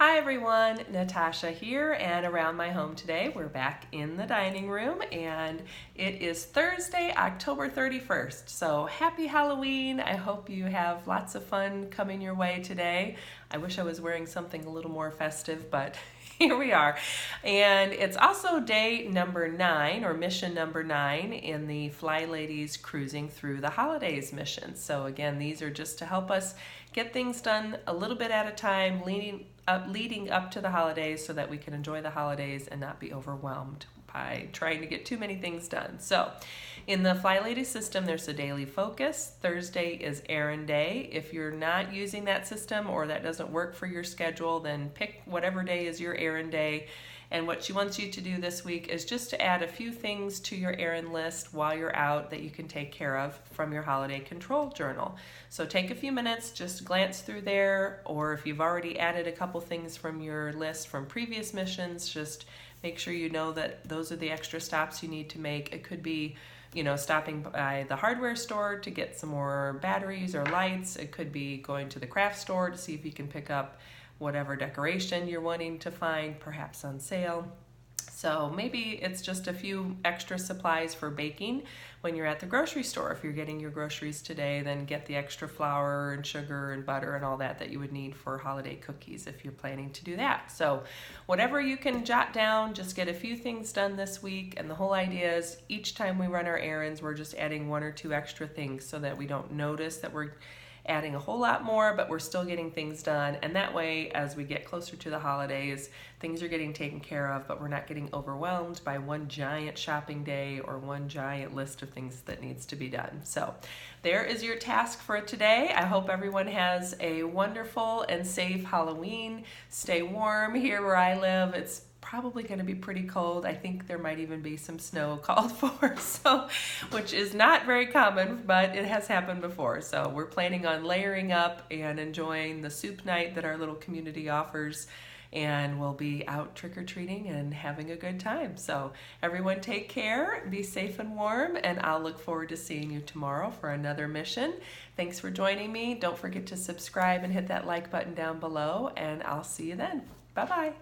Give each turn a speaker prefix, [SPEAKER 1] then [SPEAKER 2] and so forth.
[SPEAKER 1] Hi everyone, Natasha here, and around my home today we're back in the dining room, and it is Thursday, October 31st. So happy Halloween. I hope you have lots of fun coming your way today. I wish I was wearing something a little more festive, but here we are. And it's also day number 9, or mission number 9, in the Fly Ladies Cruising Through the Holidays mission. So again, these are just to help us get things done a little bit at a time, leading up to the holidays, so that we can enjoy the holidays and not be overwhelmed by trying to get too many things done. So in the Fly Lady system, there's a daily focus. Thursday is errand day. If you're not using that system or that doesn't work for your schedule, then pick whatever day is your errand day. And what she wants you to do this week is just to add a few things to your errand list while you're out that you can take care of from your holiday control journal. So take a few minutes, just glance through there, or if you've already added a couple things from your list from previous missions, just make sure you know that those are the extra stops you need to make. It could be, stopping by the hardware store to get some more batteries or lights. It could be going to the craft store to see if you can pick up whatever decoration you're wanting to find, perhaps on sale. So maybe it's just a few extra supplies for baking when you're at the grocery store. If you're getting your groceries today, then get the extra flour and sugar and butter and all that you would need for holiday cookies if you're planning to do that. So whatever you can jot down, just get a few things done this week. And the whole idea is each time we run our errands, we're just adding 1 or 2 extra things so that we don't notice that we're adding a whole lot more, but we're still getting things done. And that way, as we get closer to the holidays, things are getting taken care of, but we're not getting overwhelmed by one giant shopping day or one giant list of things that needs to be done. So there is your task for today. I hope everyone has a wonderful and safe Halloween. Stay warm. Here where I live, it's probably going to be pretty cold. I think there might even be some snow called for, so which is not very common, but it has happened before. So we're planning on layering up and enjoying the soup night that our little community offers, and we'll be out trick-or-treating and having a good time. So everyone take care, be safe and warm, and I'll look forward to seeing you tomorrow for another mission. Thanks for joining me. Don't forget to subscribe and hit that like button down below, and I'll see you then. Bye-bye.